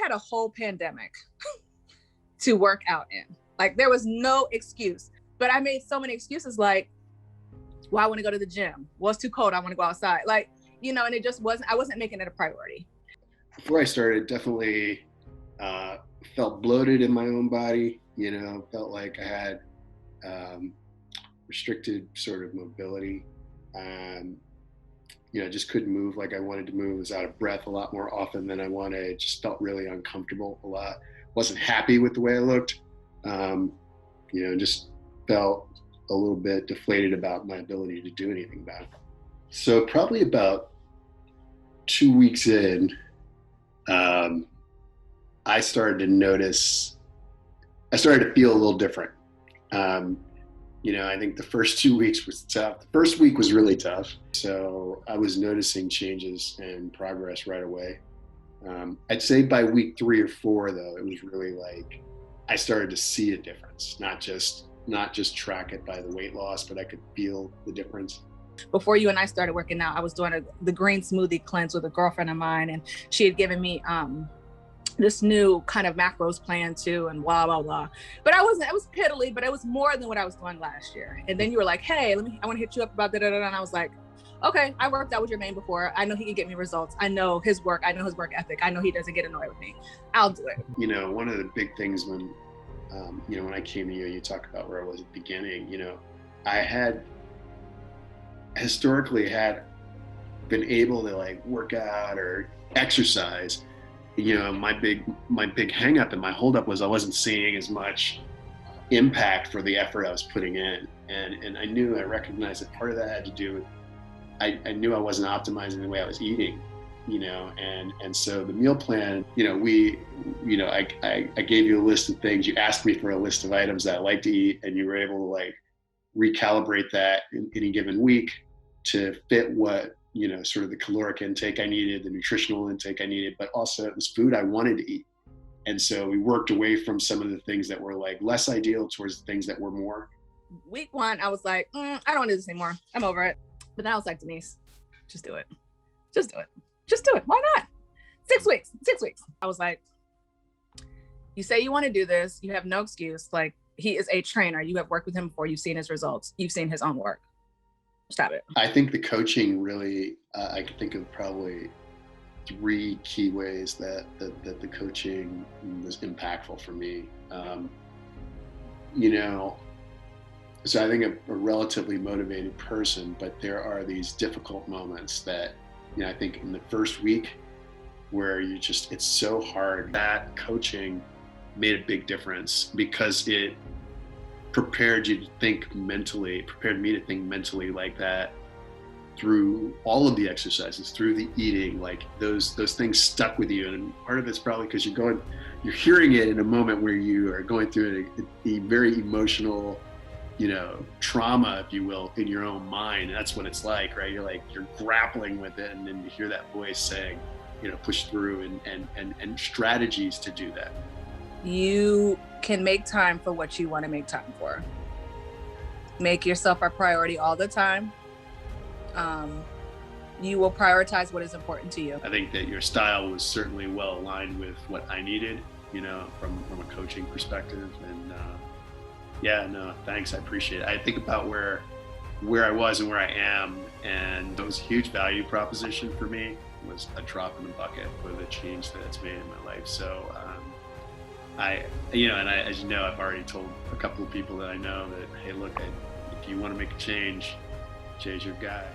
had a whole pandemic to work out in. Like there was no excuse, but I made so many excuses like, well, I want to go to the gym. Well, it's too cold. I want to go outside. Like, you know, and it just wasn't, I wasn't making it a priority. Before I started, definitely felt bloated in my own body, you know, felt like I had restricted sort of mobility. You know, just couldn't move like I wanted to move. Was out of breath a lot more often than I wanted. Just felt really uncomfortable a lot. Wasn't happy with the way I looked. You know, just felt a little bit deflated about my ability to do anything about it. So probably about 2 weeks in, I started to notice, I started to feel a little different. You know, I think the first 2 weeks was tough. The first week was really tough. So I was noticing changes and progress right away. I'd say by week 3 or 4, though, it was really like, I started to see a difference, not just track it by the weight loss, but I could feel the difference. Before you and I started working out, I was doing the green smoothie cleanse with a girlfriend of mine, and she had given me this new kind of macros plan too, and blah, blah, blah. But it was piddly, but it was more than what I was doing last year. And then you were like, hey, I want to hit you up about da-da-da. And I was like, okay, I worked out with your man before. I know he can get me results. I know his work. I know his work ethic. I know he doesn't get annoyed with me. I'll do it. You know, one of the big things when, you know, when I came to you, you talk about where I was at the beginning, you know, I had historically been able to like work out or exercise. You know, my big hang up and my holdup was I wasn't seeing as much impact for the effort I was putting in. And I recognized that part of that had to do with, I knew I wasn't optimizing the way I was eating, you know, and so the meal plan, you know, I gave you a list of things. You asked me for a list of items that I like to eat, and you were able to like recalibrate that in any given week to fit what, you know, sort of the caloric intake I needed, the nutritional intake I needed, but also it was food I wanted to eat. And so we worked away from some of the things that were like less ideal towards the things that were more. Week 1, I was like, I don't want to do this anymore. I'm over it. But then I was like, Denise, just do it. Just do it. Just do it. Why not? 6 weeks. I was like, you say you want to do this. You have no excuse. Like, he is a trainer. You have worked with him before. You've seen his results. You've seen his own work. Stop it. I think the coaching really, I can think of probably 3 key ways that the coaching was impactful for me. You know, so I think a relatively motivated person, but there are these difficult moments that, you know, I think in the first week where it's so hard. That coaching made a big difference because it prepared me to think mentally like that through all of the exercises, through the eating, like those things stuck with you. And part of it's probably because you're hearing it in a moment where you are going through a very emotional, you know, trauma, if you will, in your own mind. That's what it's like, right? You're grappling with it, and then you hear that voice saying, you know, push through and strategies to do that. You can make time for what you want to make time for. Make yourself a priority all the time. You will prioritize what is important to you. I think that your style was certainly well aligned with what I needed, you know, from a coaching perspective. And yeah, no, thanks. I appreciate it. I think about where I was and where I am, and it was a huge value proposition for me. It was a drop in the bucket for the change that it's made in my life. So as you know, I've already told a couple of people that I know that, hey, look, if you want to make a change, Jay's your guy.